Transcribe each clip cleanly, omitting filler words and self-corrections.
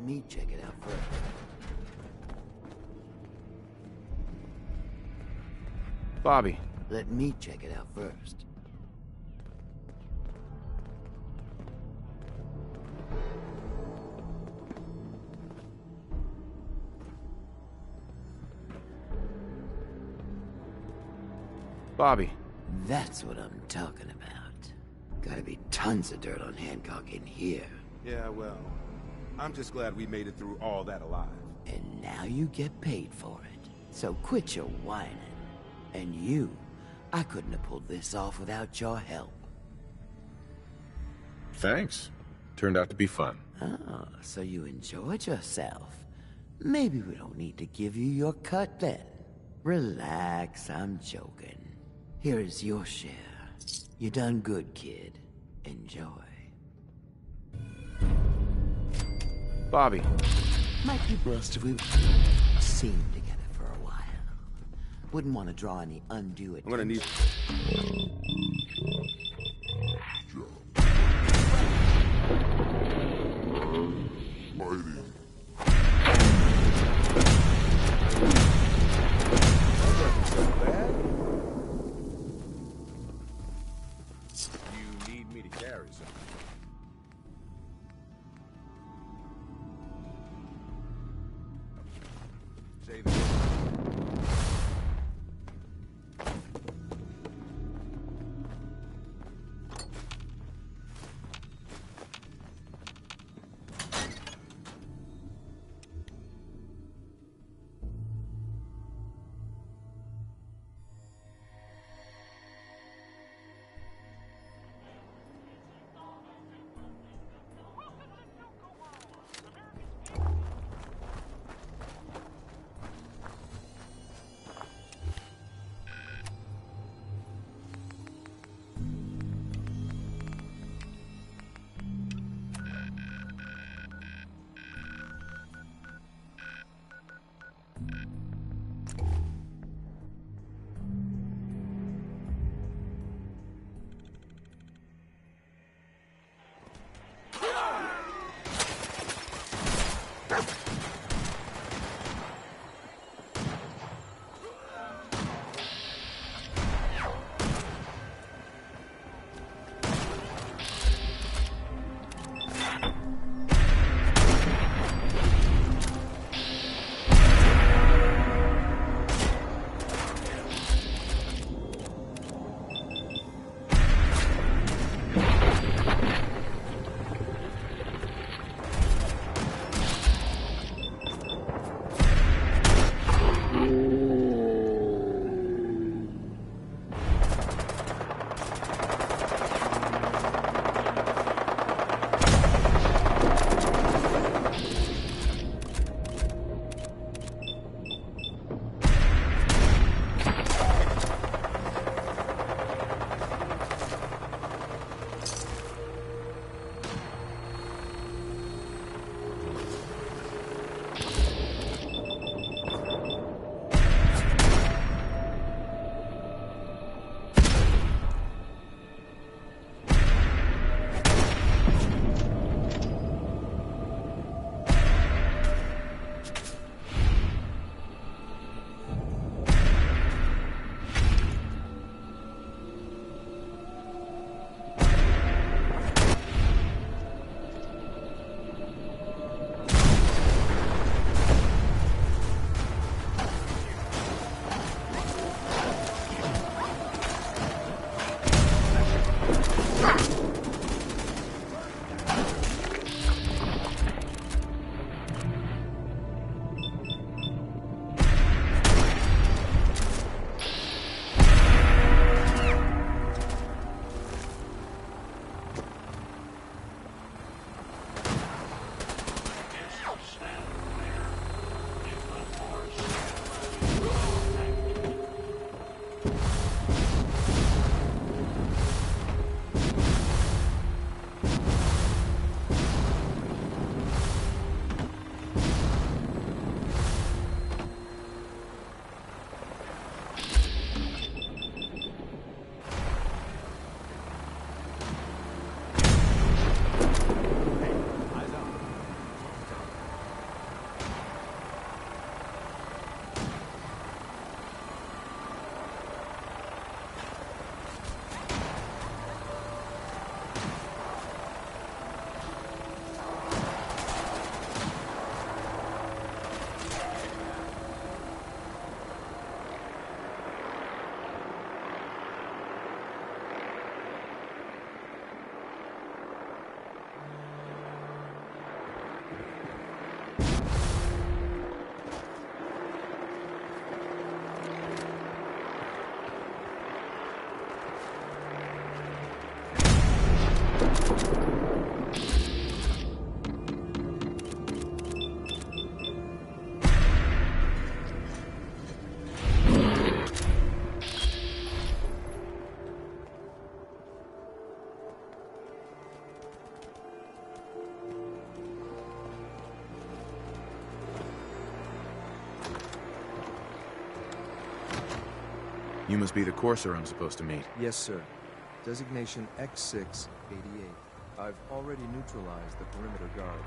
me check it out first. Bobby. Let me check it out first. Bobby. That's what I'm talking about. Gotta be tons of dirt on Hancock in here. Yeah, well, I'm just glad we made it through all that alive. And now you get paid for it. So quit your whining. And you, I couldn't have pulled this off without your help. Thanks. Turned out to be fun. Oh, so you enjoyed yourself. Maybe we don't need to give you your cut then. Relax, I'm joking. Here is your share. You done good, kid. Enjoy. Bobby. Might be best if we seen together for a while. Wouldn't want to draw any undue attention. I'm gonna need... You need me to carry something. Say that. You must be the courser I'm supposed to meet. Yes, sir. Designation X688. I've already neutralized the perimeter guard.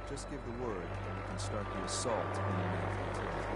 Just give the word and we can start the assault on the main flotilla.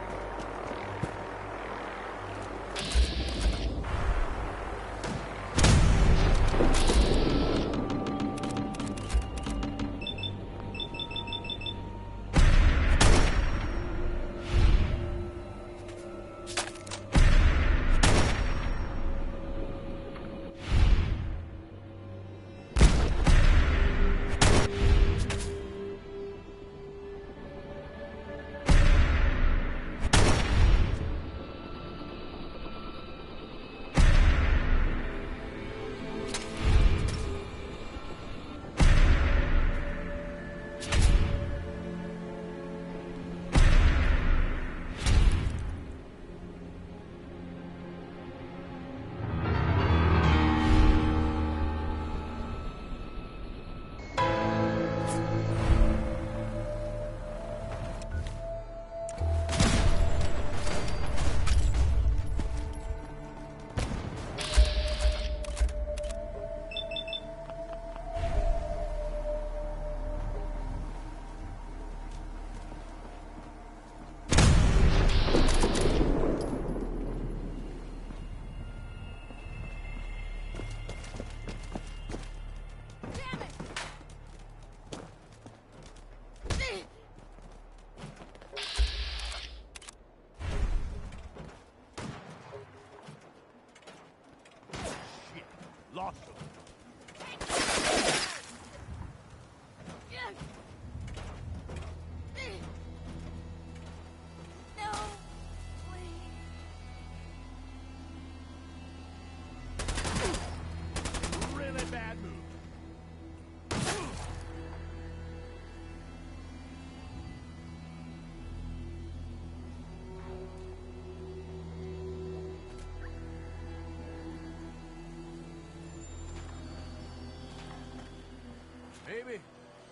Maybe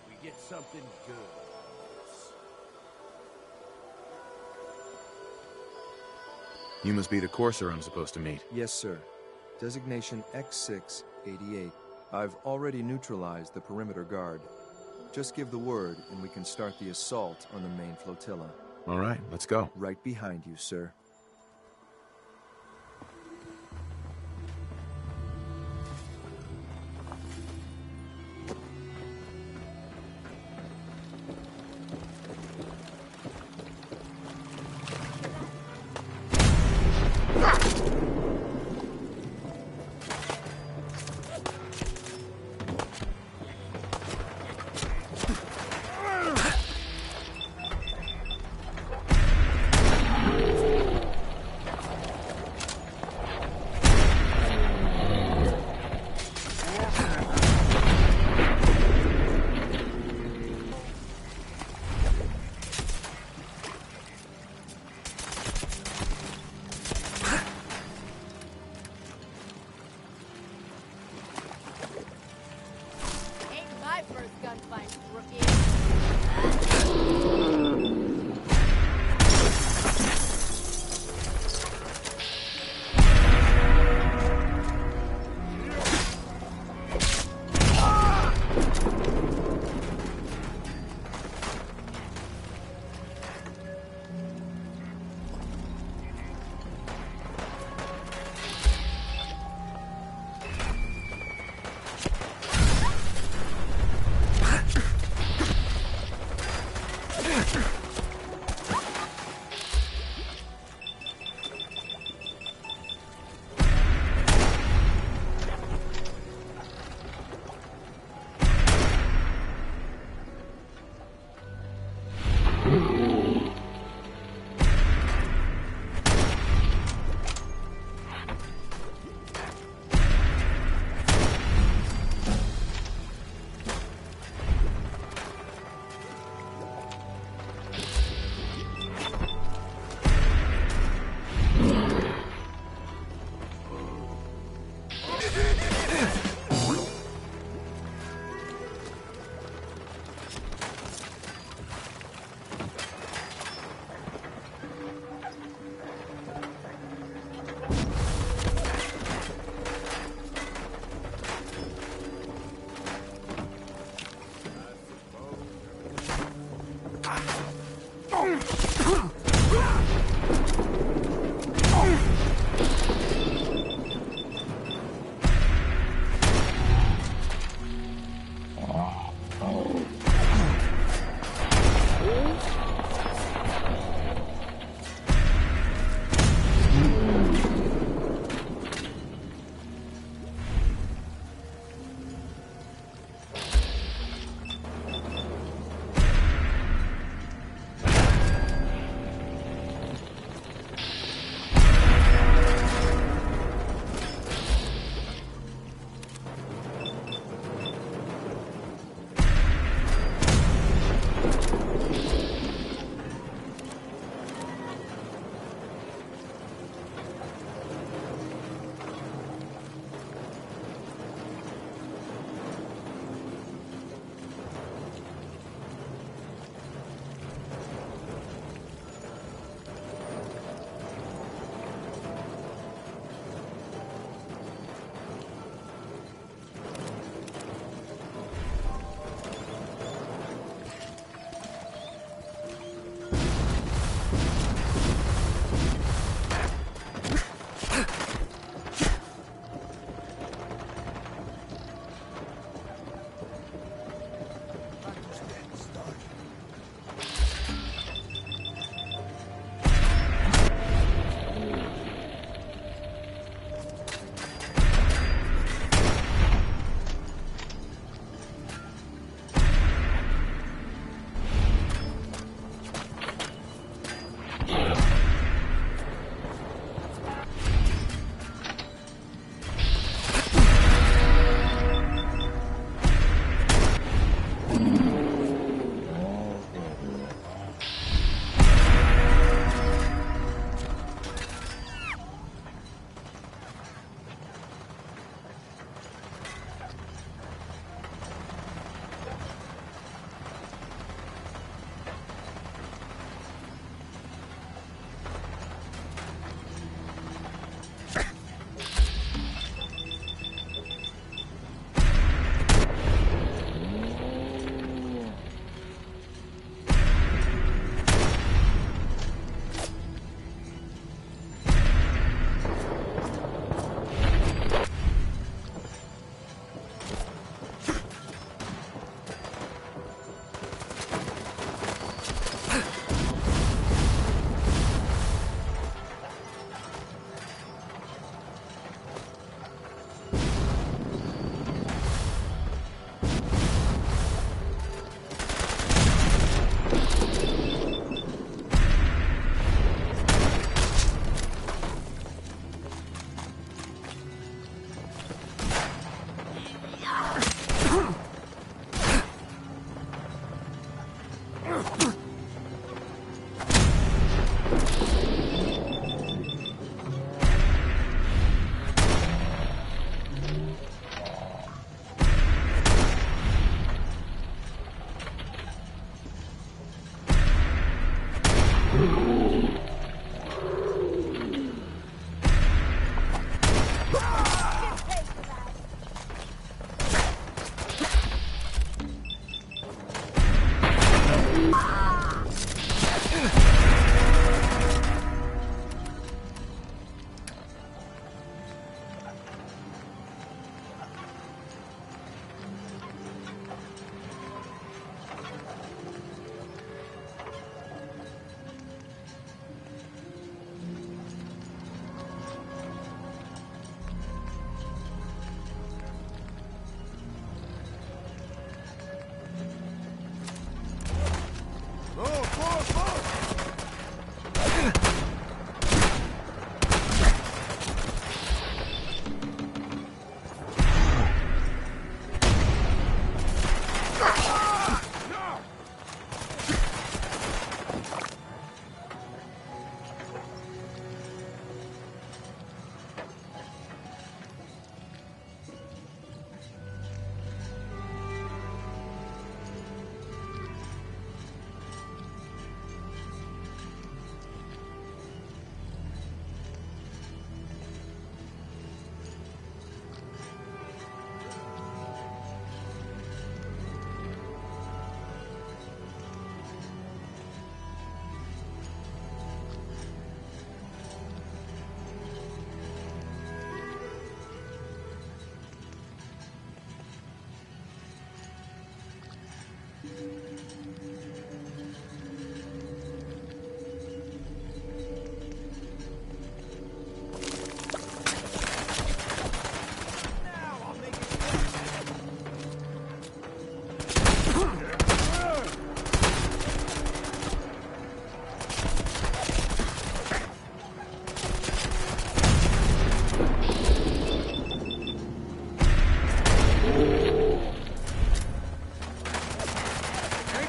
we get something good. You must be the courser I'm supposed to meet. Yes, sir. Designation X688. I've already neutralized the perimeter guard. Just give the word and we can start the assault on the main flotilla. All right, let's go. Right behind you, sir.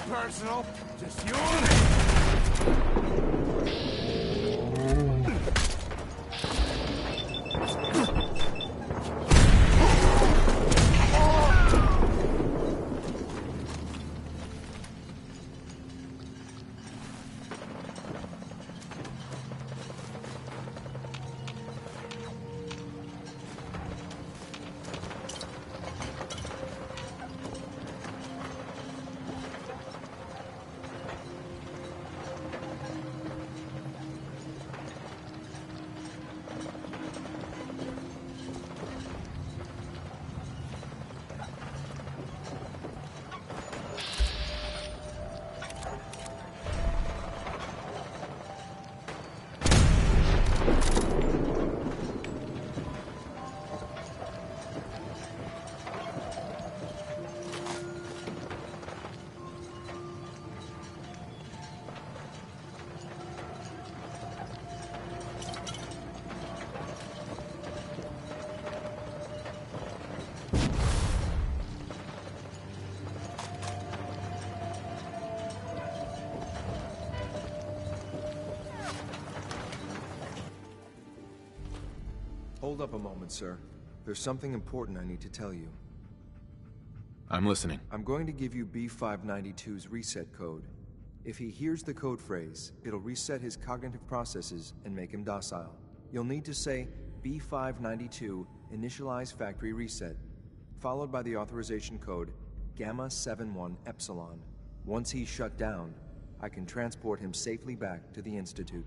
personal. Just you and me. Hold up a moment, sir. There's something important I need to tell you. I'm listening. I'm going to give you B592's reset code. If he hears the code phrase, it'll reset his cognitive processes and make him docile. You'll need to say B592 initialize factory reset, followed by the authorization code Gamma 71 Epsilon. Once he's shut down, I can transport him safely back to the Institute.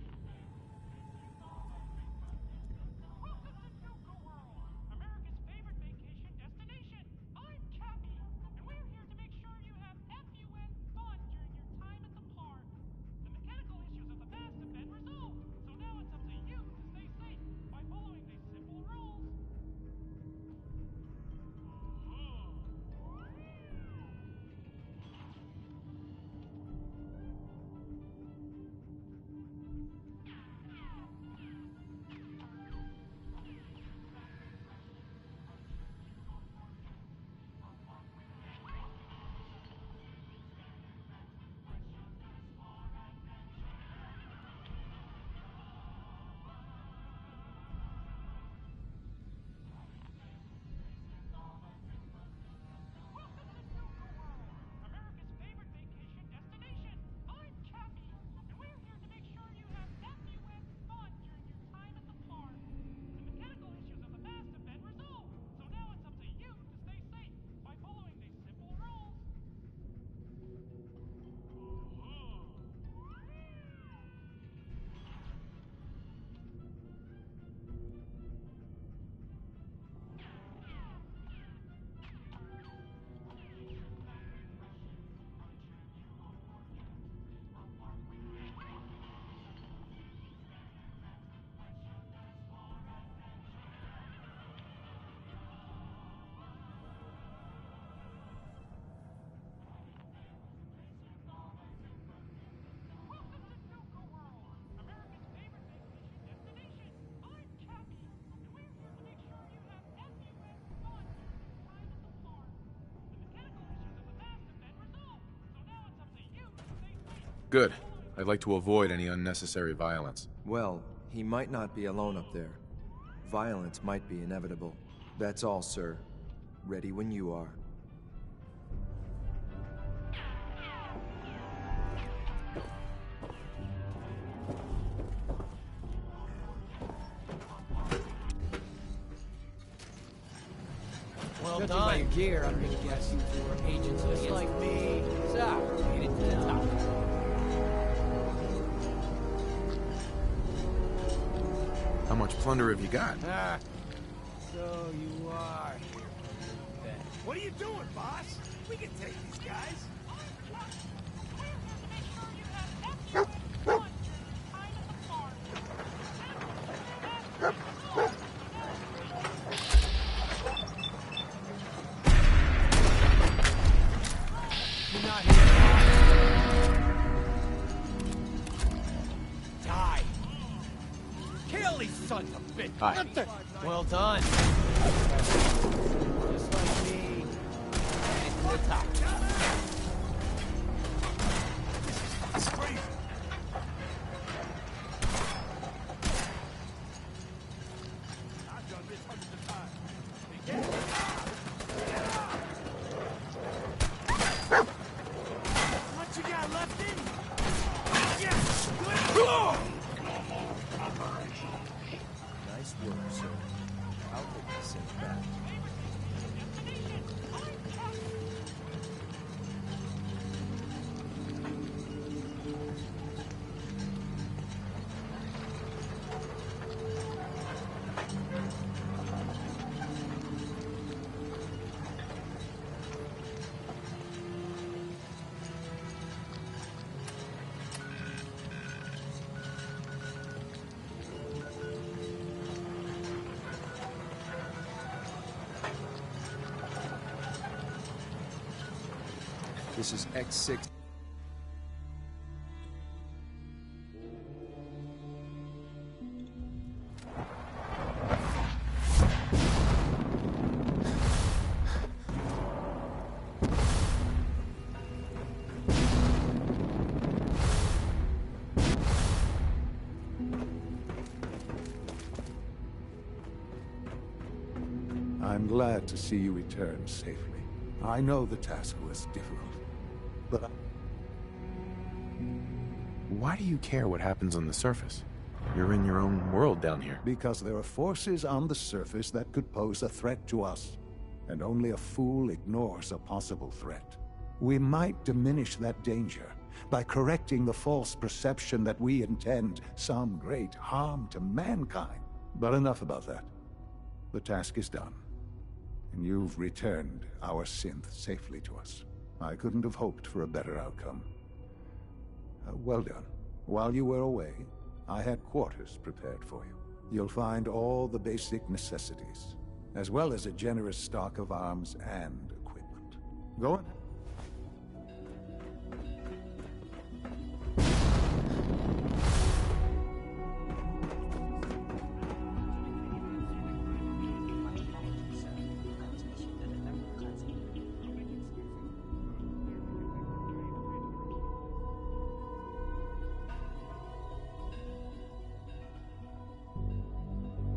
Good. I'd like to avoid any unnecessary violence. Well, he might not be alone up there. Violence might be inevitable. That's all, sir. Ready when you are. Well done by your gear. I'm gonna guess you were agents just like me. So, made it to the top. How much plunder have you got? Ah, so you are here for your bet. What are you doing, boss? We can take these guys. You're not here. Die. Kill these sons of bitches. Hi. Well done. Just like me. Made it to the top. Nice work, sir. I'll take the synth back. This is X6. I'm glad to see you return safely. I know the task was difficult, but Why do you care what happens on the surface? You're in your own world down here. because there are forces on the surface that could pose a threat to us, and only a fool ignores a possible threat. We might diminish that danger by correcting the false perception that we intend some great harm to mankind. But enough about that. The task is done, and you've returned our synth safely to us. I couldn't have hoped for a better outcome. Well done. While you were away, I had quarters prepared for you. You'll find all the basic necessities, as well as a generous stock of arms and equipment. Go on.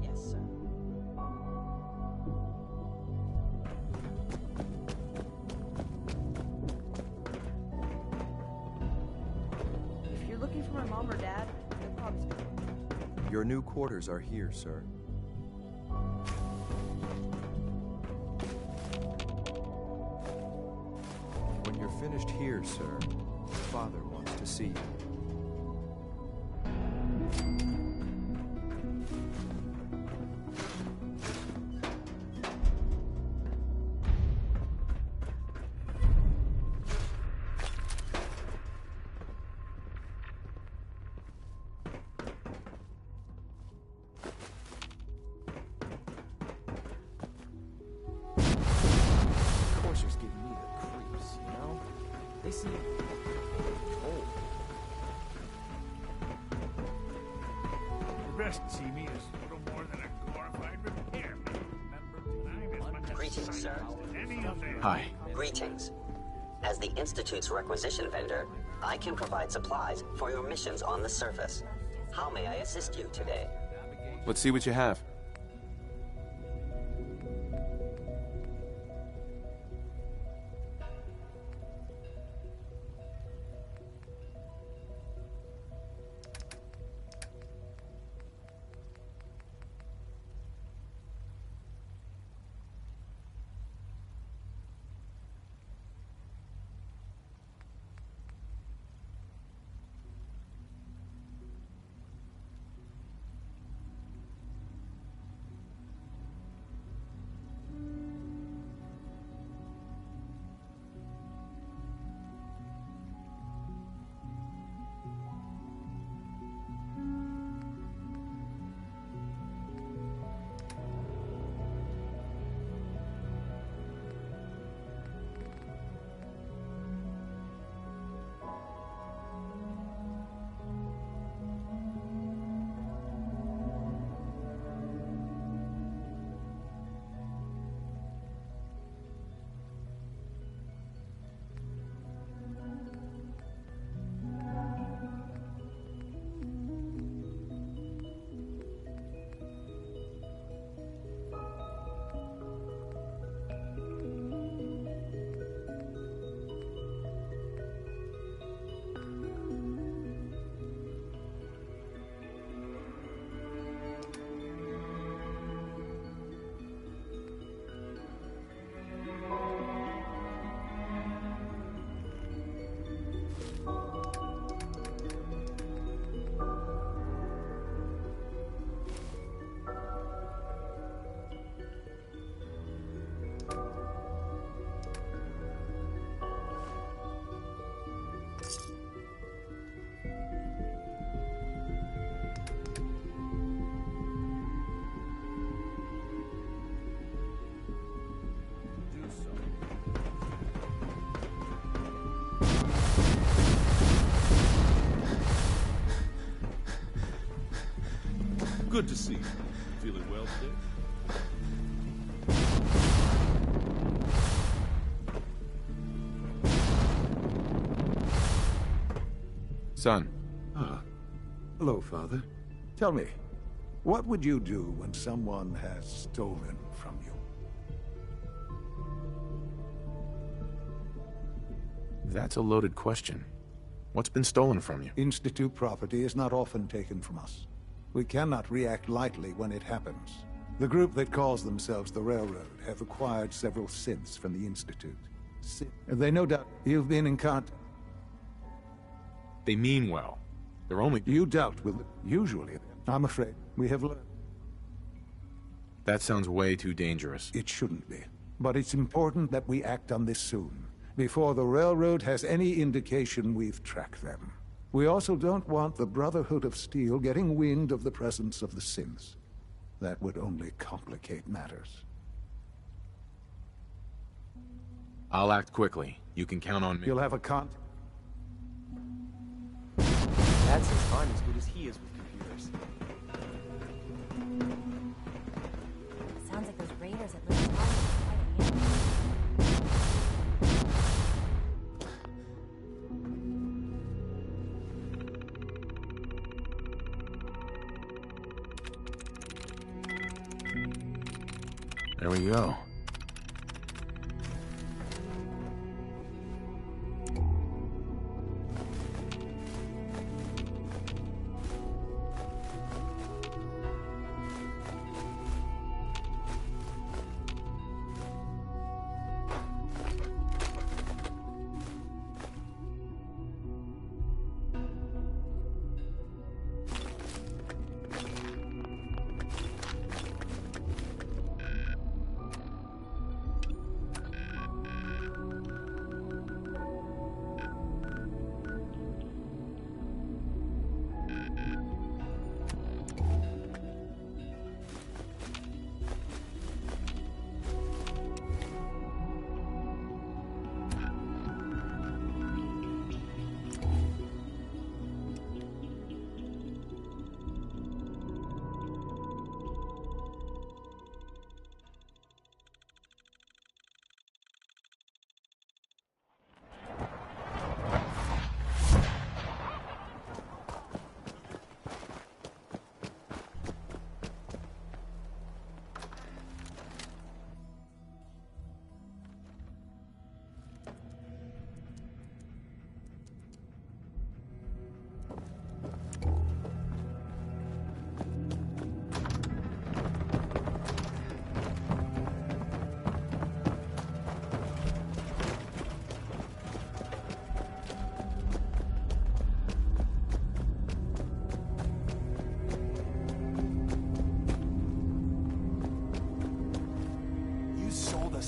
Yes, sir. If you're looking for my mom or dad, they're probably... Your new quarters are here, sir. When you're finished here, sir, Father wants to see you. Coursers give me the creeps, you know? They seem old. The best see me is little more than a glorified repairman. Remember, tonight as much Greetings, a sir. as any other. Hi. Greetings. As the Institute's requisition vendor, I can provide supplies for your missions on the surface. How may I assist you today? Let's see what you have. Good to see you. Feeling well today? Son. Ah. Hello, Father. Tell me, what would you do when someone has stolen from you? That's a loaded question. What's been stolen from you? Institute property is not often taken from us. We cannot react lightly when it happens. The group that calls themselves the Railroad have acquired several synths from the Institute. They no doubt you've been in contact. They mean well. They're only... You dealt with it. Usually, I'm afraid we have learned. That sounds way too dangerous. It shouldn't be. But it's important that we act on this soon, before the Railroad has any indication we've tracked them. We also don't want the Brotherhood of Steel getting wind of the presence of the synths. That would only complicate matters. I'll act quickly. You can count on me. You'll have a contact. That's as fine as good as he is with computers. Sounds like those raiders at Little Town are quite a handful. There we go.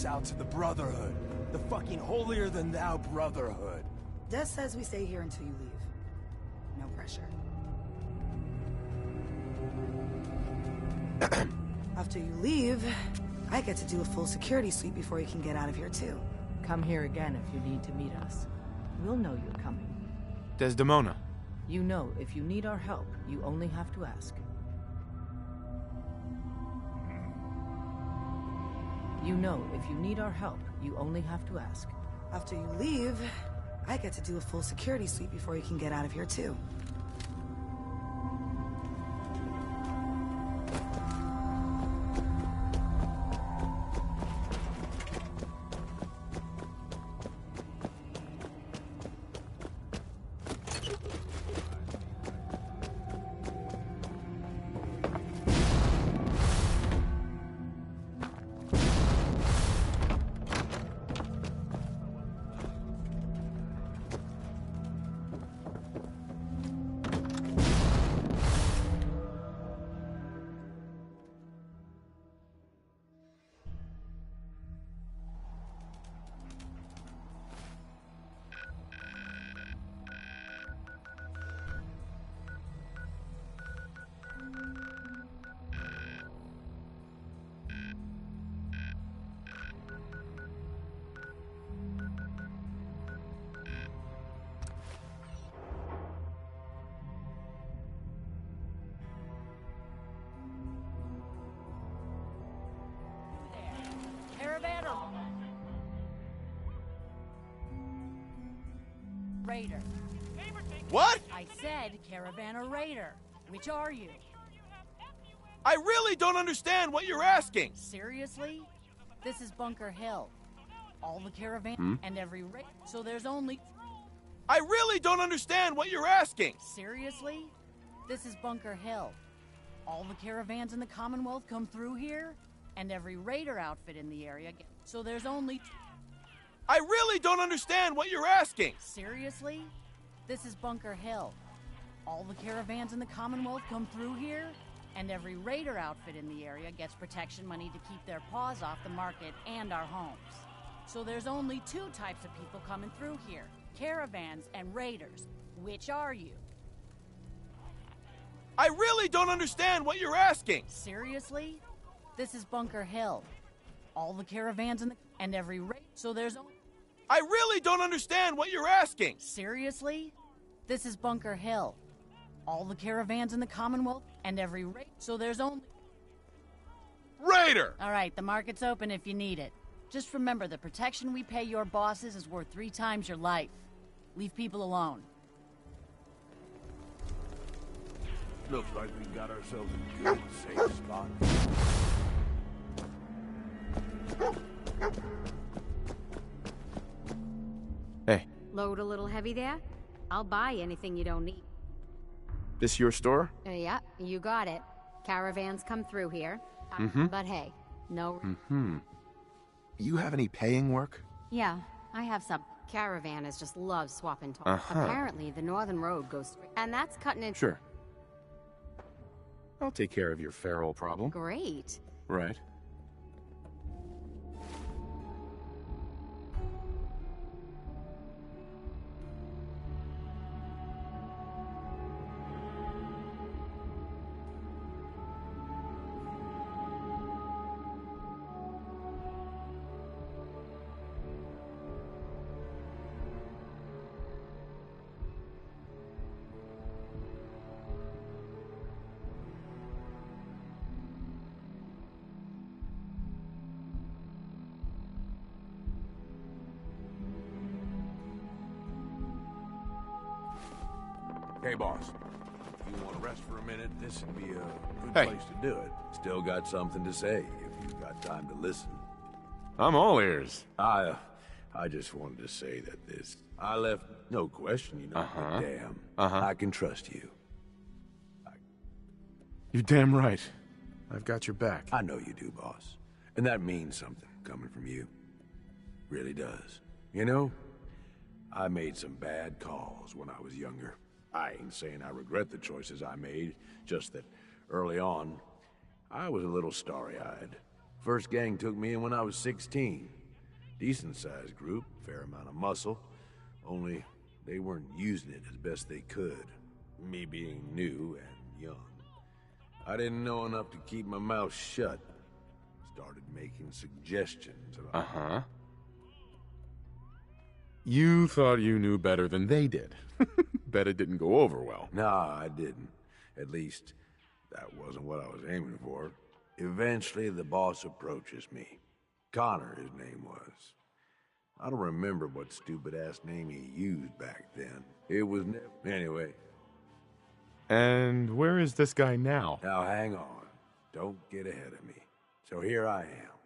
Out to the Brotherhood. The fucking holier-than-thou Brotherhood. Des says we stay here until you leave. No pressure. After you leave, I get to do a full security sweep before you can get out of here too. Come here again if you need to meet us. We'll know you're coming. Desdemona. You know, if you need our help, you only have to ask. You know, if you need our help, you only have to ask. After you leave, I get to do a full security sweep before you can get out of here too. raider. What? I said caravan or raider. Which are you? I really don't understand what you're asking. Seriously? This is Bunker Hill. All the caravan and every so there's only... I really don't understand what you're asking. Seriously? This is Bunker Hill. All the caravans in the Commonwealth come through here, and every raider outfit in the area so there's only... I really don't understand what you're asking. Seriously? This is Bunker Hill. All the caravans in the Commonwealth come through here, and every raider outfit in the area gets protection money to keep their paws off the market and our homes. So there's only two types of people coming through here, caravans and raiders. Which are you? I really don't understand what you're asking. Seriously? This is Bunker Hill. All the caravans in the and every so there's only... I really don't understand what you're asking. Seriously? This is Bunker Hill. All the caravans in the Commonwealth and every so there's only... Raider! All right, the market's open if you need it. Just remember, the protection we pay your bosses is worth 3 times your life. Leave people alone. Looks like we got ourselves a good, safe spot. Hey, Load a little heavy there? I'll buy anything you don't need. this your store? Yeah, you got it. Caravans come through here. But hey, no... You have any paying work? Yeah, I have some. Caravanners just love swapping talk. Apparently, the Northern Road goes through, and that's cutting it... Sure. I'll take care of your feral problem. Great. Right. Hey, boss. If you want to rest for a minute, this would be a good Hey. place to do it. Still got something to say, if you've got time to listen. I'm all ears. I just wanted to say that this... I left... No question, you know. But damn. I can trust you. You're damn right. I've got your back. I know you do, boss. And that means something coming from you. Really does. You know, I made some bad calls when I was younger. I ain't saying I regret the choices I made, just that early on, I was a little starry-eyed. First gang took me in when I was 16. Decent-sized group, fair amount of muscle, only they weren't using it as best they could. Me being new and young. I didn't know enough to keep my mouth shut. Started making suggestions about... You thought you knew better than they did. Bet it didn't go over well. Nah, I didn't. At least, that wasn't what I was aiming for. Eventually, the boss approaches me. Connor, his name was. I don't remember what stupid-ass name he used back then. It was anyway. And where is this guy now? Now, hang on. Don't get ahead of me. So here I am.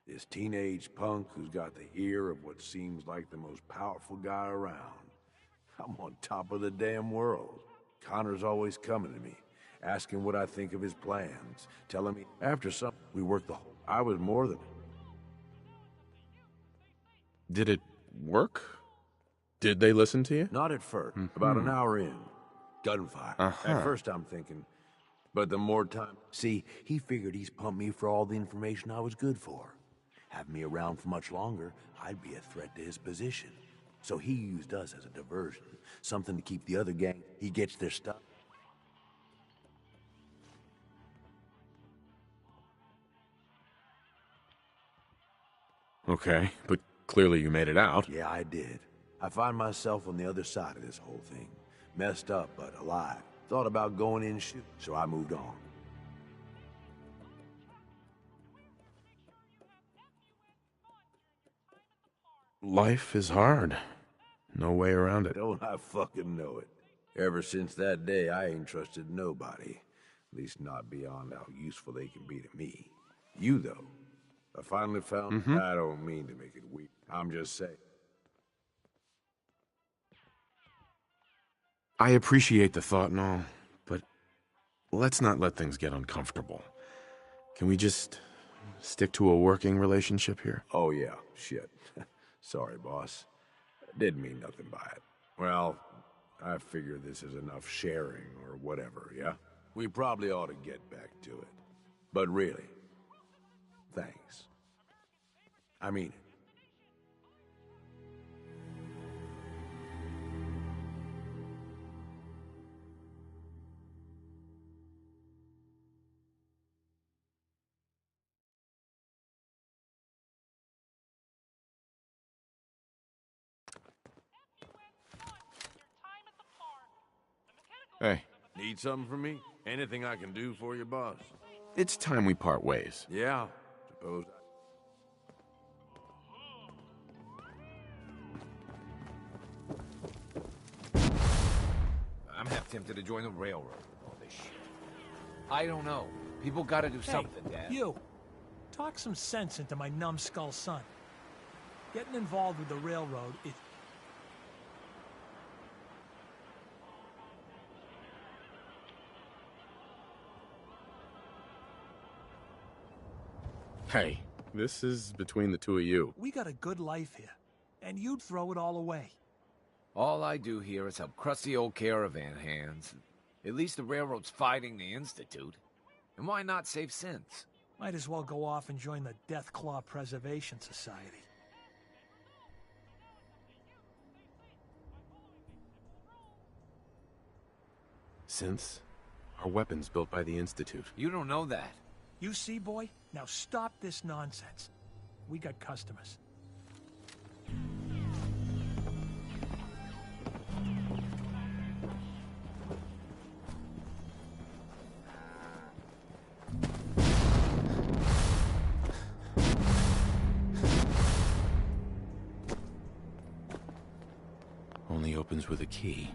This teenage punk who's got the ear of what seems like the most powerful guy around. I'm on top of the damn world. Connor's always coming to me, asking what I think of his plans, telling me after something we worked the whole... I was more than... Did it work? Did they listen to you? Not at first. About an hour in. Gunfire. At first I'm thinking, but the more time... See, he figured he's pumped me for all the information I was good for. Have me around for much longer, I'd be a threat to his position. So he used us as a diversion, something to keep the other gang. He gets their stuff. Okay, but clearly you made it out. Yeah, I did. I find myself on the other side of this whole thing. Messed up, but alive. Thought about going in shoot, so I moved on. Life is hard. No way around it. Don't I fucking know it. Ever since that day, I ain't trusted nobody. At least not beyond how useful they can be to me. You, though, I finally found... I don't mean to make it weak. I'm just saying. I appreciate the thought and all, but let's not let things get uncomfortable. Can we just stick to a working relationship here? Oh, yeah. Shit. Sorry, boss. Didn't mean nothing by it. Well, I figure this is enough sharing or whatever, yeah? We probably ought to get back to it. But really, thanks. I mean it. Hey. Need something from me? Anything I can do for you, boss? It's time we part ways. Yeah, suppose. I'm half tempted to join the railroad with all this shit. I don't know. People gotta do something, Dad. You! Talk some sense into my numbskull son. Getting involved with the railroad is... Hey, this is between the two of you. We got a good life here, and you'd throw it all away. All I do here is help crusty old caravan hands. At least the railroad's fighting the Institute. And why not save sins? Might as well go off and join the Deathclaw Preservation Society. Synths are weapons built by the Institute. You don't know that. You see, boy? Now stop this nonsense. We got customers. Only opens with a key.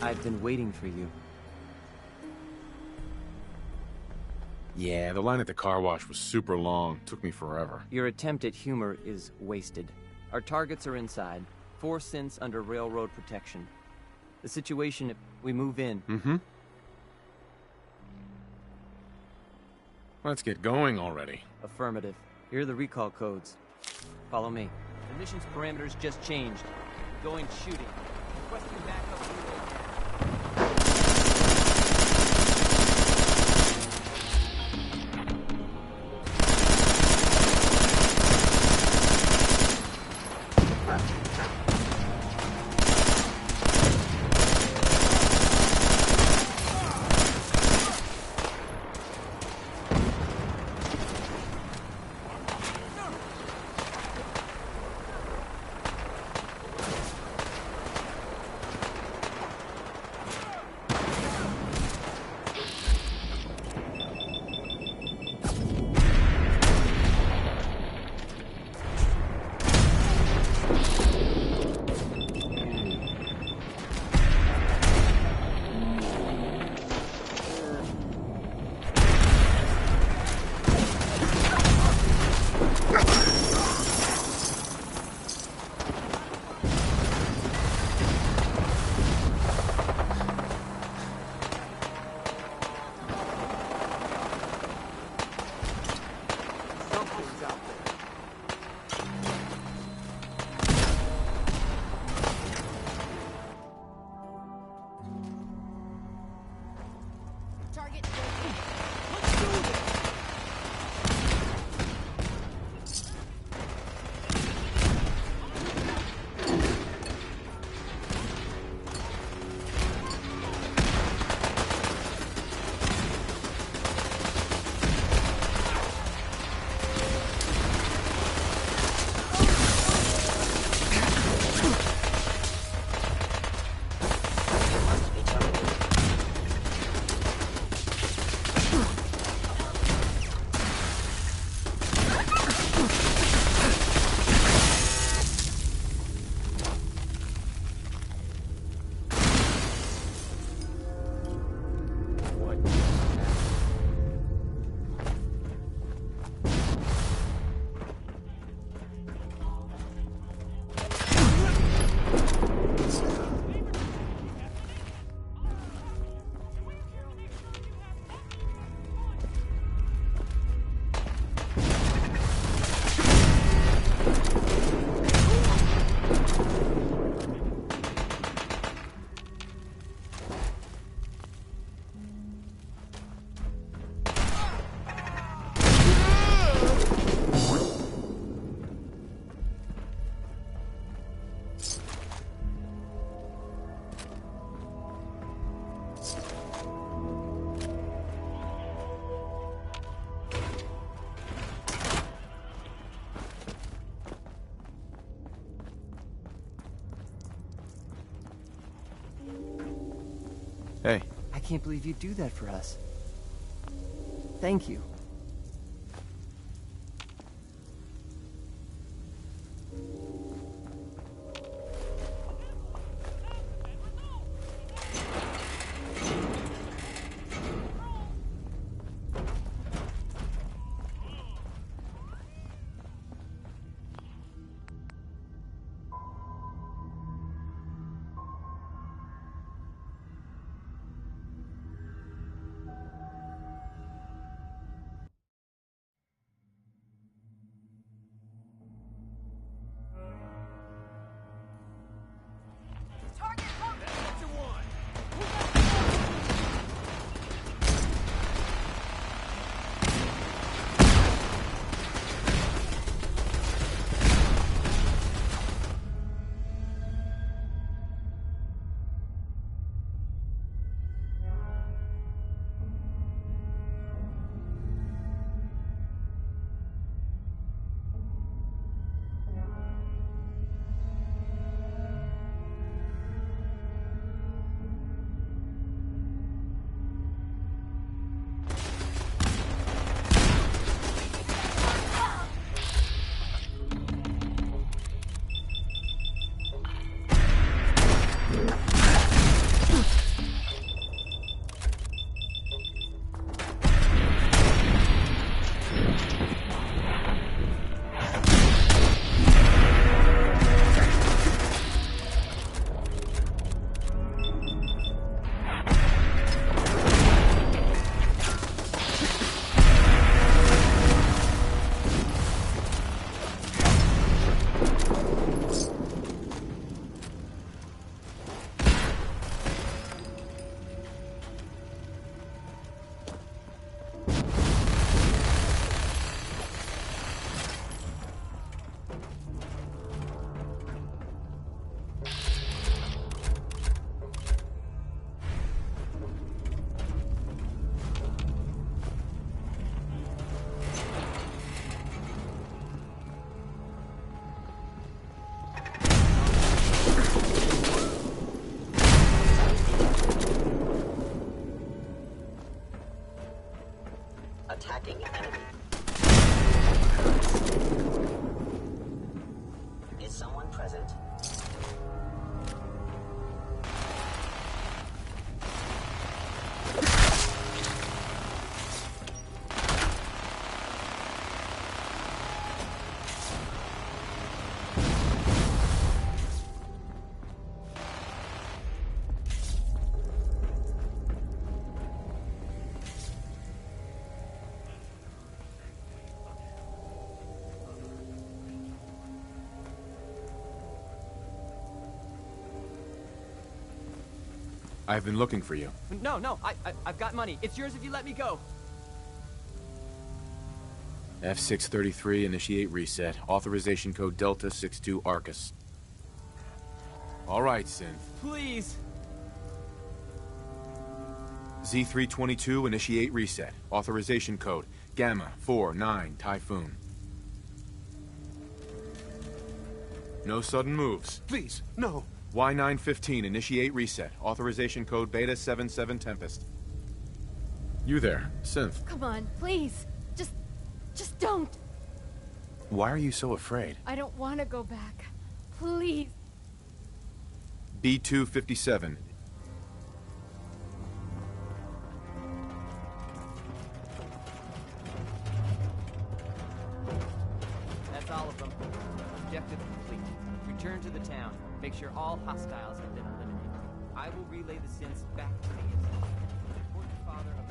I've been waiting for you. Yeah, the line at the car wash was super long. Took me forever. Your attempt at humor is wasted. Our targets are inside. 4 synths under railroad protection. The situation, if we move in... Let's get going already. Affirmative. Here are the recall codes. Follow me. The mission's parameters just changed. Going shooting. Requesting backup relay. can't believe you'd do that for us. Thank you. Attacking enemy. Is someone present? I've been looking for you. No, I've got money. It's yours if you let me go. F633, initiate reset. Authorization code Delta 62 Arcus. All right, Synth. Please. Z322, initiate reset. Authorization code Gamma 49 Typhoon. No sudden moves. Please, no. Y915, initiate reset. Authorization code Beta 77 Tempest. You there, Synth. Come on, please. Just don't. Why are you so afraid? I don't want to go back. Please. B257. That's all of them. Objective complete. Return to the town. Make sure all hostiles have been eliminated. I will relay the synths back to the Institute. Report to Father of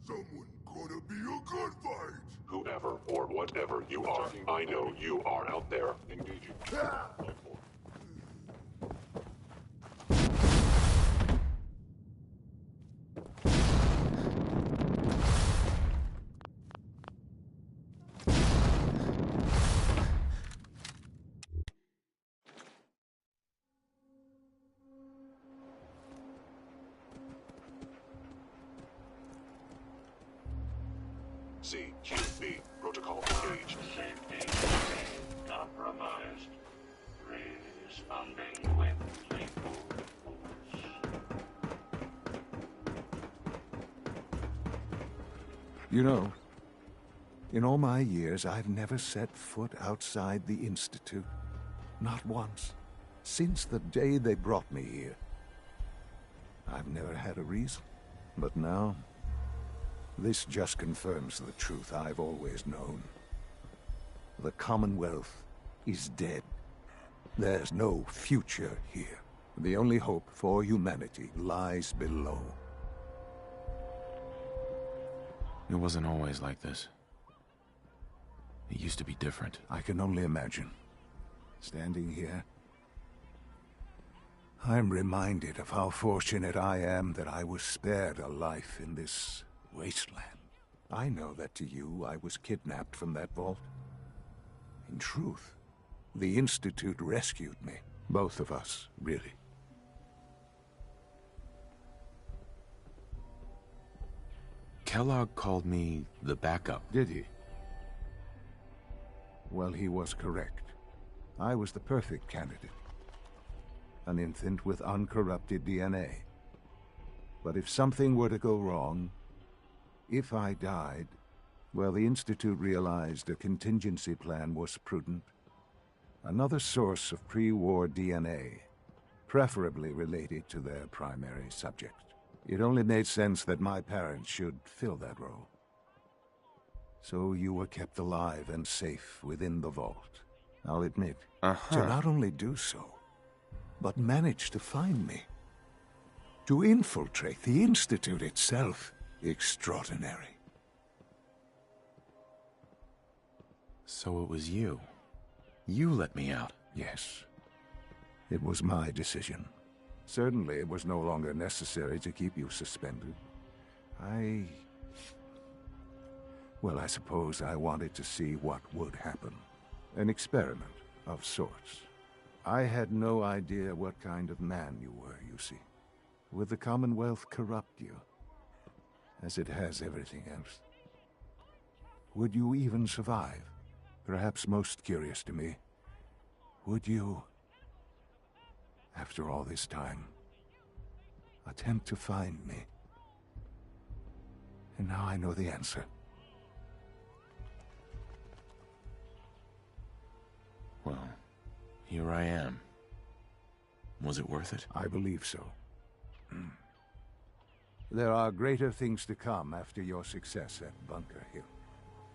Someone gonna be a good fight! Whoever or whatever you are, I know you are out there. Engaging. CQB, protocol engaged. Safety compromised. Responding with lethal force. You know, in all my years, I've never set foot outside the Institute. Not once. Since the day they brought me here. I've never had a reason. But now, this just confirms the truth I've always known. The Commonwealth is dead. There's no future here. The only hope for humanity lies below. It wasn't always like this. It used to be different. I can only imagine. Standing here, I'm reminded of how fortunate I am that I was spared a life in this wasteland. I know that to you, I was kidnapped from that vault. In truth, the Institute rescued me. Both of us, really. Kellogg called me the backup. Did he? Well, he was correct. I was the perfect candidate. An infant with uncorrupted DNA. But if something were to go wrong, if I died, well, the Institute realized a contingency plan was prudent. Another source of pre-war DNA, preferably related to their primary subject. It only made sense that my parents should fill that role. So you were kept alive and safe within the vault. I'll admit, to not only do so, but manage to find me. To infiltrate the Institute itself. Extraordinary. So it was you. You let me out. Yes. It was my decision. Certainly it was no longer necessary to keep you suspended. Well, I suppose I wanted to see what would happen. An experiment of sorts. I had no idea what kind of man you were, you see. Would the Commonwealth corrupt you? As it has everything else? Would you even survive? perhaps most curious to me, would you, after all this time, attempt to find me? And now I know the answer. Well, here I am. Was it worth it? I believe so. There are greater things to come after your success at Bunker Hill.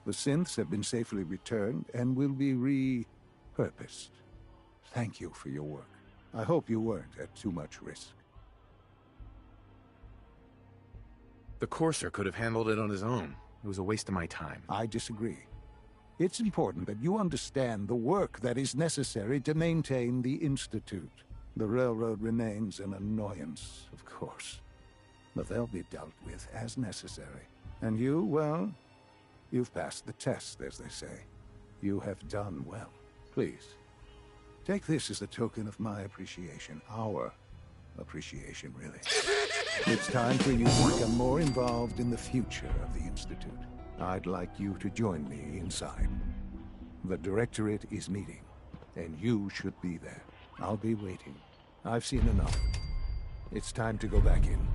The synths have been safely returned and will be repurposed. Thank you for your work. I hope you weren't at too much risk. The Courser could have handled it on his own. It was a waste of my time. I disagree. It's important that you understand the work that is necessary to maintain the Institute. The railroad remains an annoyance, of course, but they'll be dealt with as necessary. And you, well, you've passed the test, as they say. You have done well. Please, take this as a token of my appreciation. Our appreciation, really. It's time for you to become more involved in the future of the Institute. I'd like you to join me inside. The Directorate is meeting, and you should be there. I'll be waiting. I've seen enough. It's time to go back in.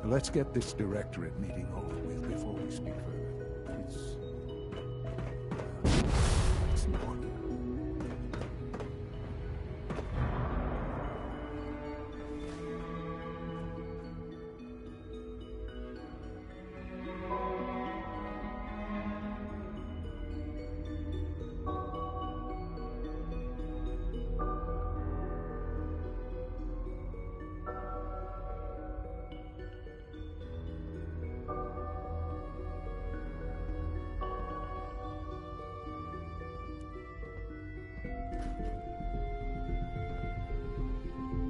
Let's get this Directorate meeting over with before we speak further. It's important.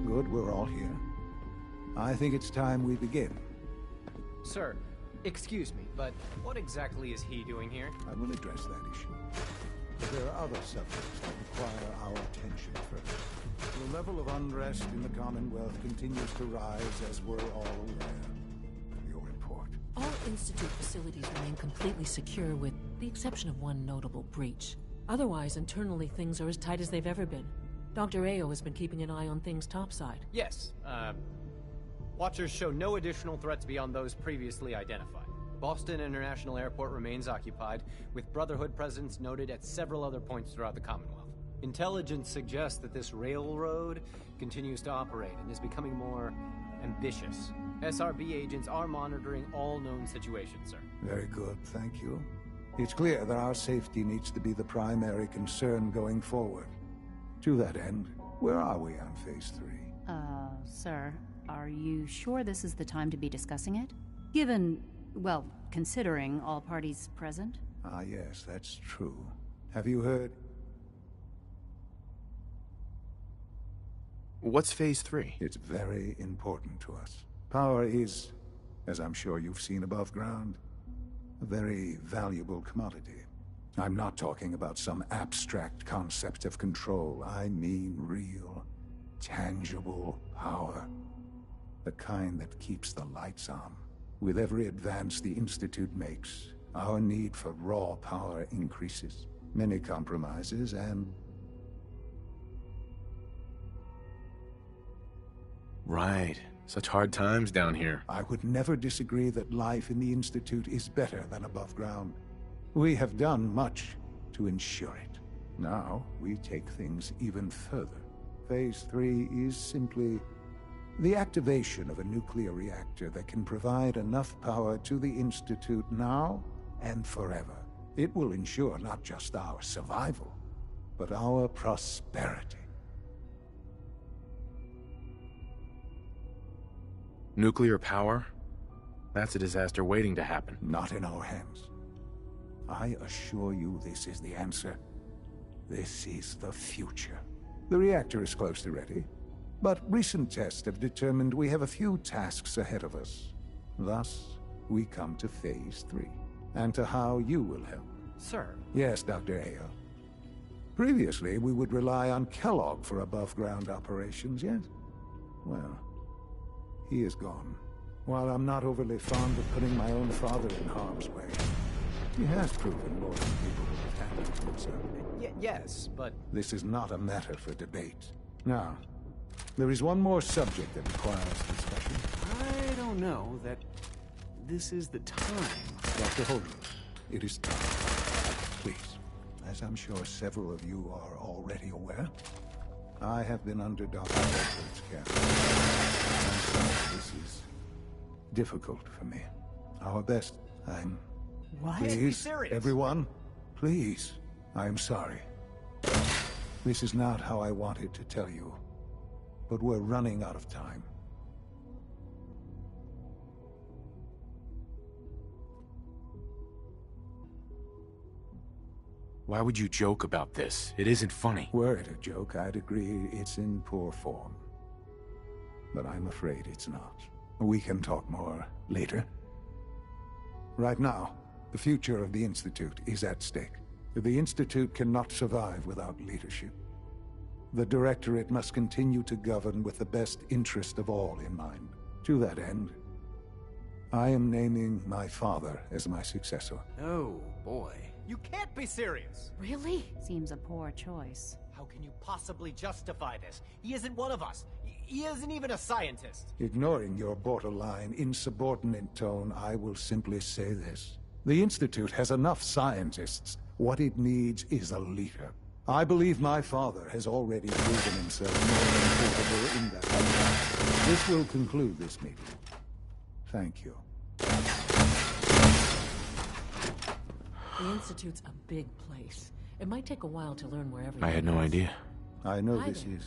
Good, we're all here. I think it's time we begin. Sir, excuse me, but what exactly is he doing here? I will address that issue. But there are other subjects that require our attention first. The level of unrest in the Commonwealth continues to rise, as we're all aware. Your report. All Institute facilities remain completely secure with the exception of one notable breach. Otherwise, internally, things are as tight as they've ever been. Dr. Ao has been keeping an eye on things topside. Yes, Watchers show no additional threats beyond those previously identified. Boston International Airport remains occupied, with Brotherhood presence noted at several other points throughout the Commonwealth. Intelligence suggests that this railroad continues to operate and is becoming more ambitious. SRB agents are monitoring all known situations, sir. Very good, thank you. It's clear that our safety needs to be the primary concern going forward. To that end, where are we on Phase 3? Sir, are you sure this is the time to be discussing it? Given, well, considering all parties present? Ah, yes, that's true. Have you heard? What's Phase 3? It's very important to us. Power is, as I'm sure you've seen above ground, a very valuable commodity. I'm not talking about some abstract concept of control. I mean real, tangible power. The kind that keeps the lights on. With every advance the Institute makes, our need for raw power increases. Many compromises and Right. Such hard times down here. I would never disagree that life in the Institute is better than above ground. We have done much to ensure it. Now, we take things even further. Phase 3 is simply the activation of a nuclear reactor that can provide enough power to the Institute now and forever. It will ensure not just our survival, but our prosperity. Nuclear power? That's a disaster waiting to happen. Not in our hands. I assure you this is the answer. This is the future. The reactor is close to ready, but recent tests have determined we have a few tasks ahead of us. Thus, we come to Phase 3, and to how you will help. Sir? Yes, Dr. Ayo. Previously, we would rely on Kellogg for above-ground operations, yes? Well, he is gone. While I'm not overly fond of putting my own father in harm's way, he has proven more than people would have handled himself. Yes, but... This is not a matter for debate. Now, there is one more subject that requires discussion. I don't know that this is the time. Dr. Holden, it is time. Please, as I'm sure several of you are already aware, I have been under Dr. Edwards' care. I'm sorry, this is difficult for me. Our best. What? Please, Be serious. everyone, please. I'm sorry. This is not how I wanted to tell you, but we're running out of time. Why would you joke about this? It isn't funny. Were it a joke, I'd agree it's in poor form. But I'm afraid it's not. We can talk more later. Right now, the future of the Institute is at stake. The Institute cannot survive without leadership. The Directorate must continue to govern with the best interest of all in mind. To that end, I am naming my father as my successor. Oh, boy. You can't be serious! Really? Seems a poor choice. How can you possibly justify this? He isn't one of us. He isn't even a scientist. Ignoring your borderline, insubordinate tone, I will simply say this. The Institute has enough scientists. What it needs is a leader. I believe my father has already proven himself more than capable in that. This will conclude this meeting. Thank you. The Institute's a big place. It might take a while to learn where everything I had no idea. I know Hi this there. is...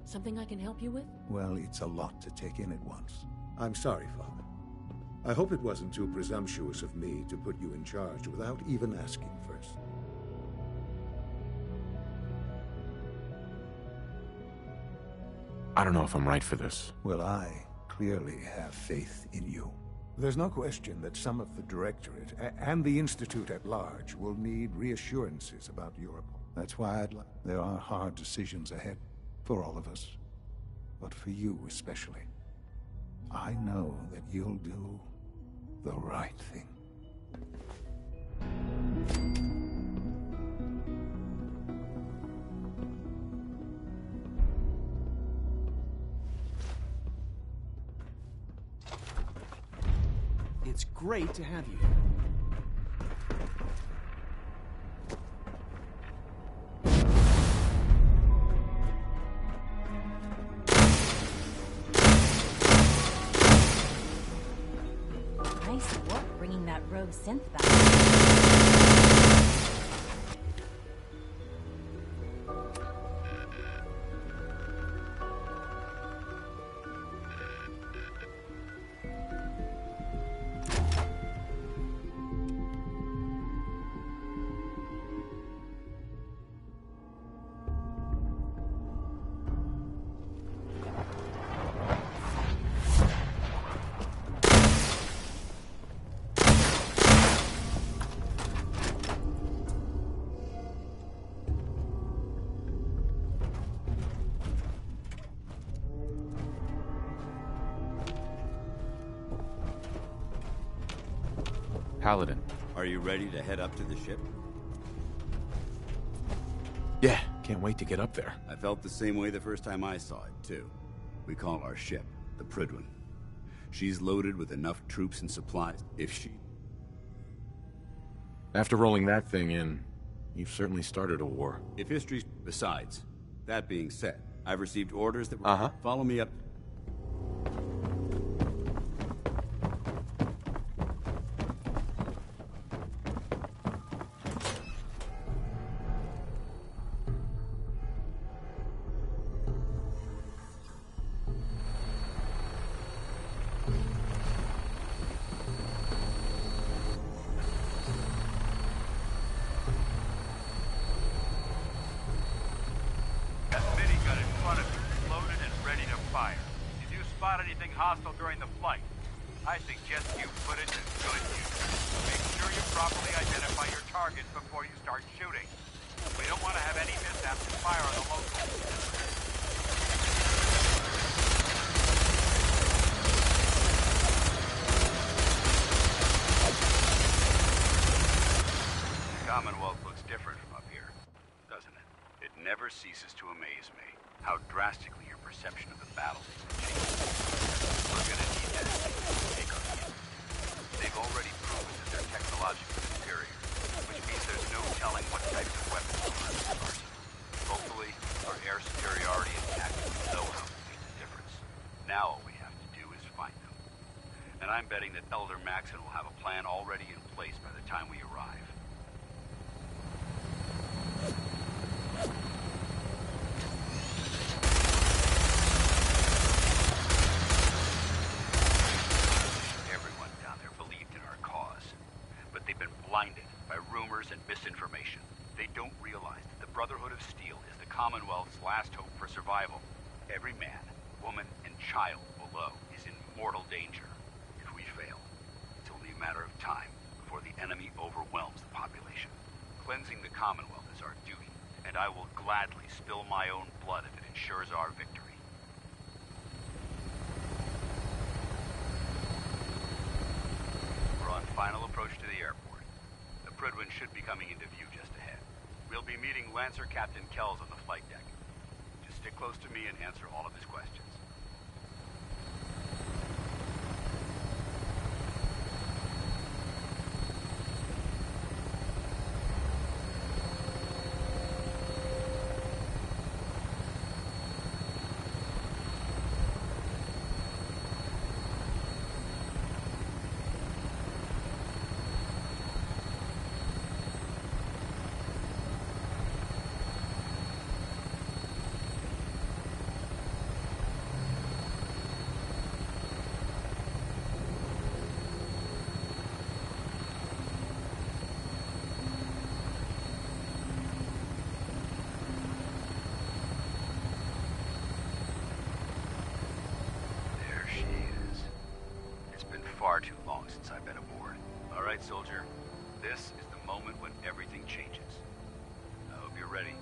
Something I can help you with? Well, it's a lot to take in at once. I'm sorry, Father. I hope it wasn't too presumptuous of me to put you in charge without even asking first. I don't know if I'm right for this. Well, I clearly have faith in you. There's no question that some of the Directorate and the Institute at large will need reassurances about Europe. That's why there are hard decisions ahead for all of us, but for you especially. I know that you'll do the right thing. It's great to have you. Nice work bringing that rogue synth back. Paladin. Are you ready to head up to the ship? Can't wait to get up there. I felt the same way the first time I saw it, too. We call our ship the Prydwen. She's loaded with enough troops and supplies. If she... After rolling that thing in, you've certainly started a war. If history's... Besides, that being said, I've received orders that... Follow me up... ceases to amaze me how drastically your perception of the battle changes. We're gonna need that to take our hit. They've already proven that they're technologically superior, which means there's no telling what types of weapons will run this arsenal. Hopefully, our air superiority and tactical know-how will make the difference. Now all we have to do is find them. And I'm betting that Elder Maxson will have a plan already in place by the time we arrive. Blinded by rumors and misinformation. They don't realize that the Brotherhood of Steel is the Commonwealth's last hope for survival. Every man, woman, and child below is in mortal danger. If we fail, it's only a matter of time before the enemy overwhelms the population. Cleansing the Commonwealth is our duty, and I will gladly spill my own blood if it ensures our victory. We're on final approach to the airport. Prydwen should be coming into view just ahead. We'll be meeting Lancer Captain Kells on the flight deck. Just stick close to me and answer all of his questions. Far too long since I've been aboard. All right, soldier. This is the moment when everything changes. I hope you're ready.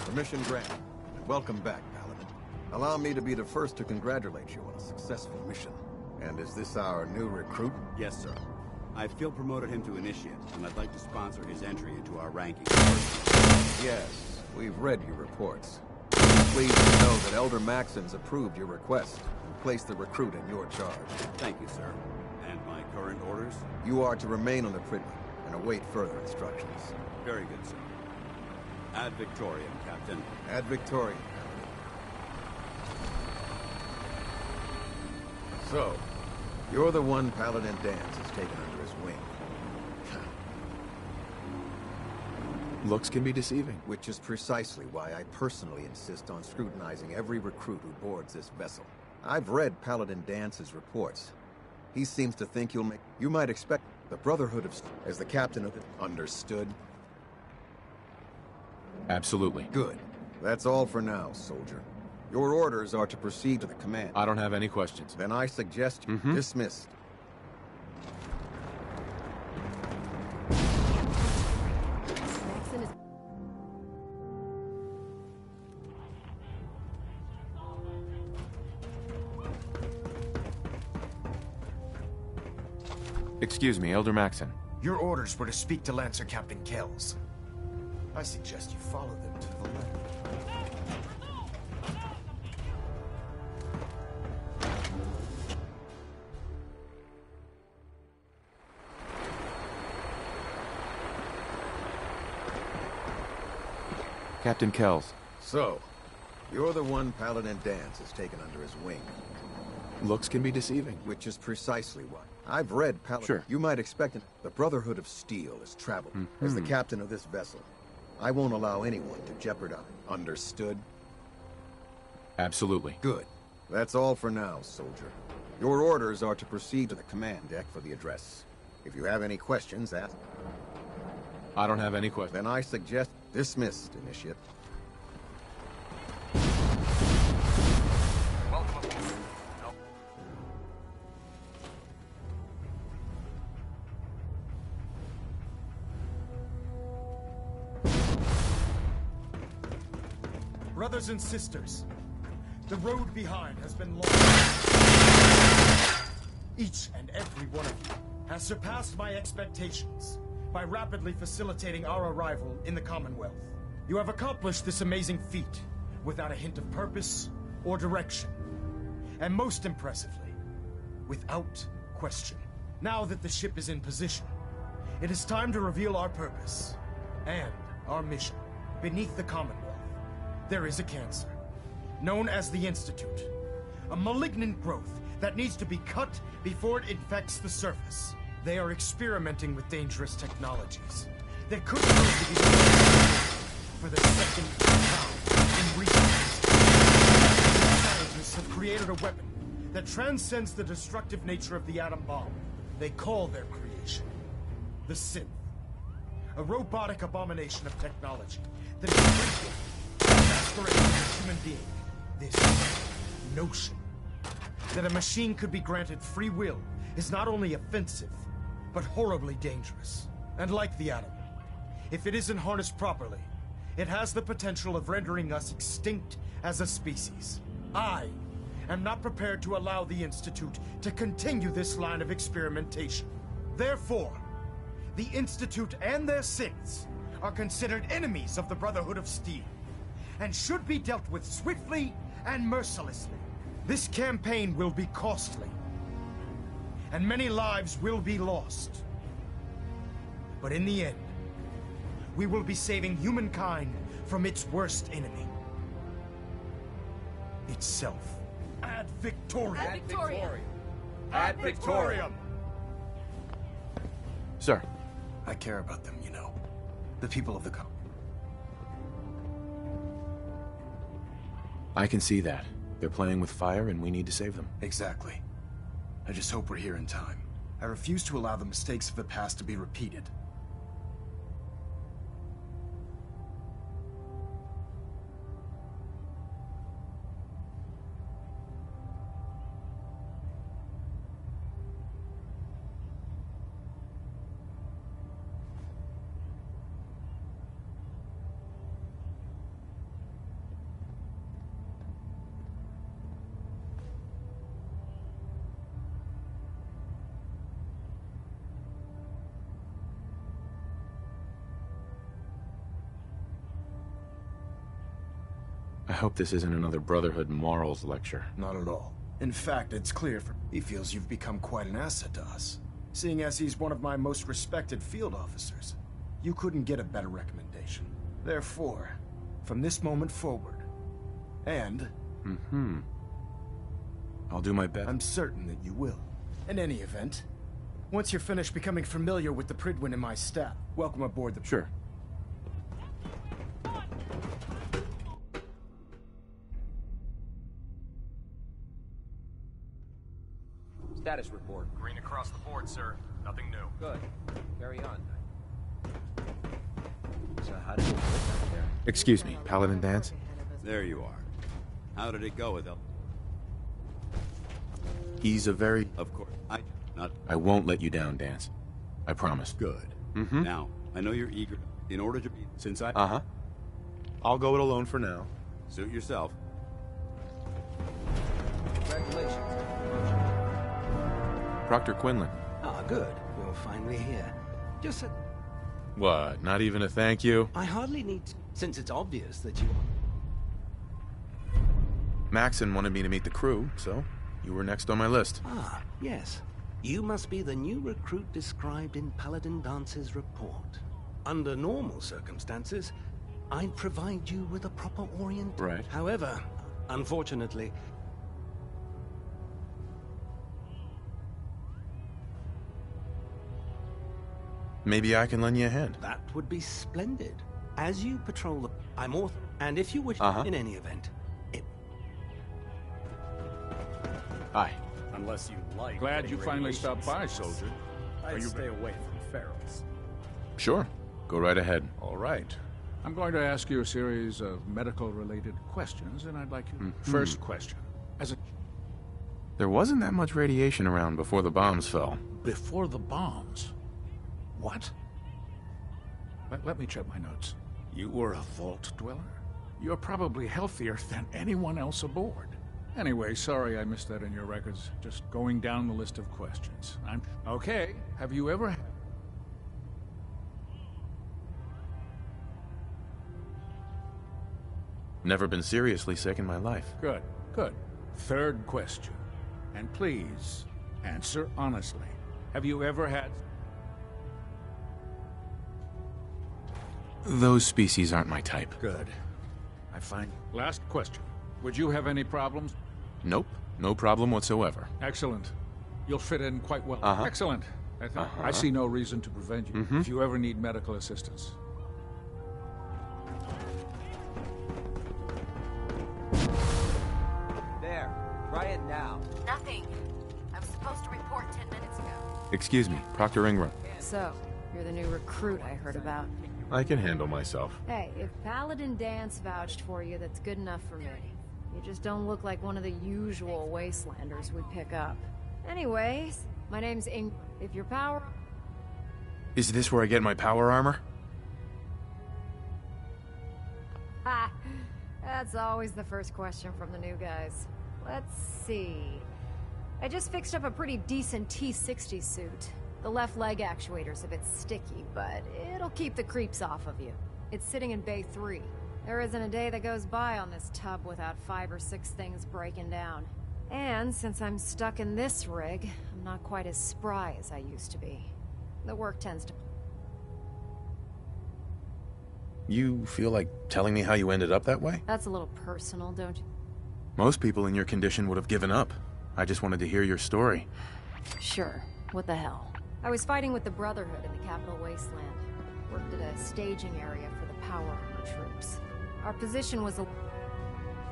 Permission granted. Welcome back, Paladin. Allow me to be the first to congratulate you on a successful mission. And is this our new recruit? Yes, sir. I've field promoted him to Initiate, and I'd like to sponsor his entry into our rankings. Yes, we've read your reports. I'm pleased to know that Elder Maxson's approved your request and placed the recruit in your charge. Thank you, sir. And my current orders? You are to remain on the Prydwen and await further instructions. Very good, sir. Ad Victoriam, Captain. Ad Victoriam. So, you're the one Paladin Danse has taken under his wing. Looks can be deceiving. Which is precisely why I personally insist on scrutinizing every recruit who boards this vessel. I've read Paladin Dance's reports. He seems to think you might expect the Brotherhood of... as the captain of it. Understood? Absolutely. Good. That's all for now, soldier. Your orders are to proceed to the command. I don't have any questions. Then I suggest you dismissed. Excuse me, Elder Maxon. Your orders were to speak to Lancer Captain Kells. I suggest you follow them to the letter. Captain Kells. So, you're the one Paladin Dance has taken under his wing. Looks can be deceiving. Which is precisely why. I've read Paladin. Sure. You might expect it. The Brotherhood of Steel has traveled. As the captain of this vessel, I won't allow anyone to jeopardize. Understood? Absolutely. Good. That's all for now, soldier. Your orders are to proceed to the command deck for the address. If you have any questions, ask. I don't have any questions. Then I suggest dismissed, Initiate. Brothers and sisters, the road behind has been long. Each and every one of you has surpassed my expectations by rapidly facilitating our arrival in the Commonwealth. You have accomplished this amazing feat without a hint of purpose or direction. And most impressively, without question. Now that the ship is in position, it is time to reveal our purpose and our mission. Beneath the Commonwealth, there is a cancer, known as the Institute. A malignant growth that needs to be cut before it infects the surface. They are experimenting with dangerous technologies that could prove to be for the second time in recent history. Scientists have created a weapon that transcends the destructive nature of the atom bomb. They call their creation the Synth. A robotic abomination of technology that is masquerades as a human being. This notion that a machine could be granted free will is not only offensive, but horribly dangerous. And like the atom, if it isn't harnessed properly, it has the potential of rendering us extinct as a species. I am not prepared to allow the Institute to continue this line of experimentation. Therefore, the Institute and their synths are considered enemies of the Brotherhood of Steel, and should be dealt with swiftly and mercilessly. This campaign will be costly, and many lives will be lost. But in the end, we will be saving humankind from its worst enemy. Itself. Ad Victoriam! Ad Victoriam! Ad Victoriam! Sir. I care about them, you know. The people of the I can see that. They're playing with fire and we need to save them. Exactly. I just hope we're here in time. I refuse to allow the mistakes of the past to be repeated. I hope this isn't another Brotherhood morals lecture. Not at all. In fact, it's clear he feels you've become quite an asset to us. Seeing as he's one of my most respected field officers, you couldn't get a better recommendation. Therefore, from this moment forward, and... I'll do my best. I'm certain that you will. In any event, once you're finished becoming familiar with the Prydwen and my staff, welcome aboard the... Sure. Status report. Green across the board, sir. Nothing new. Good. Carry on. So how did it go back there? Excuse me, Paladin Danse? There you are. How did it go with him? He's a very... Of course. I won't let you down, Danse. I promise. Good. Mm-hmm. Now, I know you're eager. In order to be... Since I... Uh-huh. I'll go it alone for now. Suit yourself. Congratulations. Proctor Quinlan. Ah, good. You're finally here. Just a... What, not even a thank you? I hardly need to, since it's obvious that you... Maxon wanted me to meet the crew, so you were next on my list. Ah, yes. You must be the new recruit described in Paladin Dance's report. Under normal circumstances, I'd provide you with a proper orient. Right. However, unfortunately... Maybe I can lend you a hand. That would be splendid. As you patrol the... I'm author... And if you wish, in any event... Hi. Unless you like... Glad you finally stopped by, soldier. I'd stay away from ferals. Sure. Go right ahead. All right. I'm going to ask you a series of medical-related questions, and I'd like you... First question. There wasn't that much radiation around before the bombs fell. Before the bombs? What? Let me check my notes. You were a vault dweller? You're probably healthier than anyone else aboard. Anyway, sorry I missed that in your records. Just going down the list of questions. Okay, have you ever... Never been seriously sick in my life. Good, good. Third question. And please, answer honestly. Have you ever had... Those species aren't my type. Good. I find... Last question. Would you have any problems? Nope. No problem whatsoever. Excellent. You'll fit in quite well. Uh-huh. Excellent. I see no reason to prevent you if you ever need medical assistance. There. Try it now. Nothing. I was supposed to report 10 minutes ago. Excuse me, Proctor Ingram. So, you're the new recruit I heard about. I can handle myself. Hey, if Paladin Danse vouched for you, that's good enough for me. You just don't look like one of the usual wastelanders we pick up. Anyways, my name's If your power... Is this where I get my power armor? Ha! That's always the first question from the new guys. Let's see... I just fixed up a pretty decent T-60 suit. The left leg actuator's a bit sticky, but it'll keep the creeps off of you. It's sitting in Bay 3. There isn't a day that goes by on this tub without 5 or 6 things breaking down. And since I'm stuck in this rig, I'm not quite as spry as I used to be. The work tends to... You feel like telling me how you ended up that way? That's a little personal, don't you? Most people in your condition would have given up. I just wanted to hear your story. Sure. What the hell? I was fighting with the Brotherhood in the Capital Wasteland. Worked at a staging area for the power armor troops. Our position was a...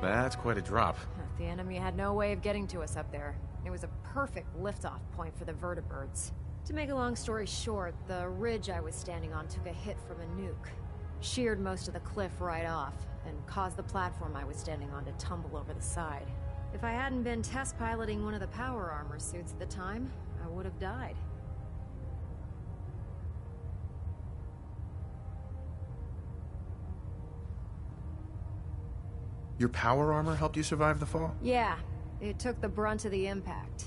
That's quite a drop. The enemy had no way of getting to us up there. It was a perfect liftoff point for the vertibirds. To make a long story short, the ridge I was standing on took a hit from a nuke. Sheared most of the cliff right off, and caused the platform I was standing on to tumble over the side. If I hadn't been test piloting one of the power armor suits at the time, I would have died. Your power armor helped you survive the fall? Yeah, it took the brunt of the impact.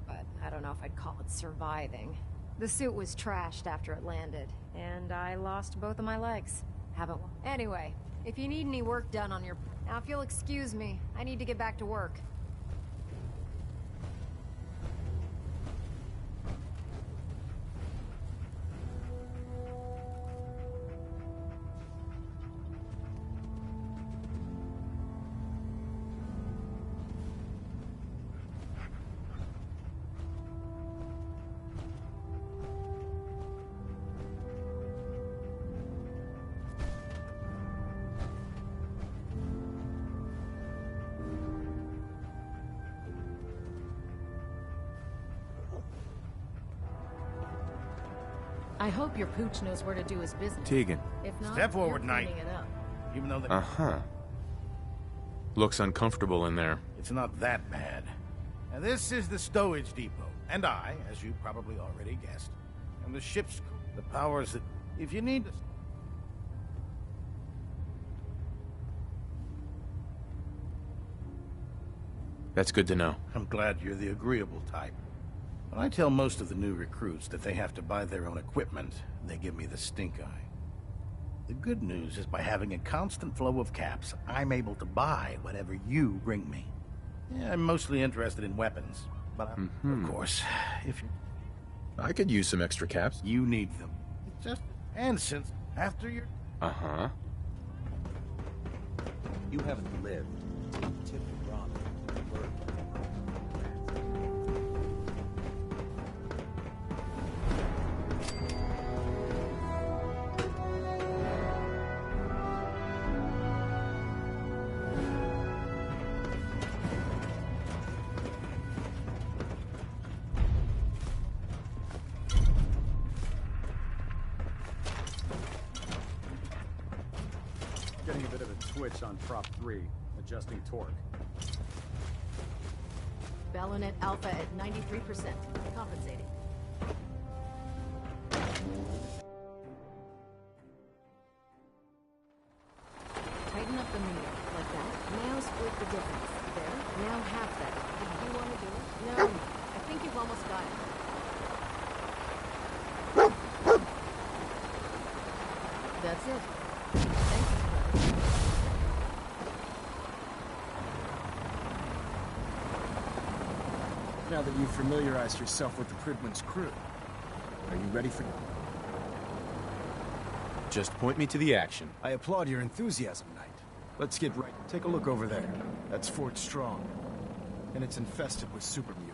But I don't know if I'd call it surviving. The suit was trashed after it landed, and I lost both of my legs. Anyway, if you need any work done on your... Now, if you'll excuse me, I need to get back to work. I hope your pooch knows where to do his business. Tegan. If not, Step forward, you're Knight. cleaning it up. Even though the... Uh-huh. Looks uncomfortable in there. It's not that bad. Now, this is the stowage depot, and I, as you probably already guessed, am the ship's crew. The powers that... If you need to... That's good to know. I'm glad you're the agreeable type. When I tell most of the new recruits that they have to buy their own equipment, they give me the stink eye. The good news is by having a constant flow of caps, I'm able to buy whatever you bring me. Yeah, I'm mostly interested in weapons, but of course, if you... I could use some extra caps. You need them. Just... And since after you're... Uh-huh. You haven't lived. Tip and Rob. Getting a bit of a twitch on prop 3, adjusting torque. Ballonet Alpha at 93%. Compensating. Tighten up the meter, like that. Now split the difference. There, now half that. Do you want to do it? No, I think you've almost got it. That's it. Thank you. Now that you've familiarized yourself with the Pridman's crew, are you ready for... Just point me to the action. I applaud your enthusiasm, Knight. Let's get right. Take a look over there. That's Fort Strong. And it's infested with super mutants.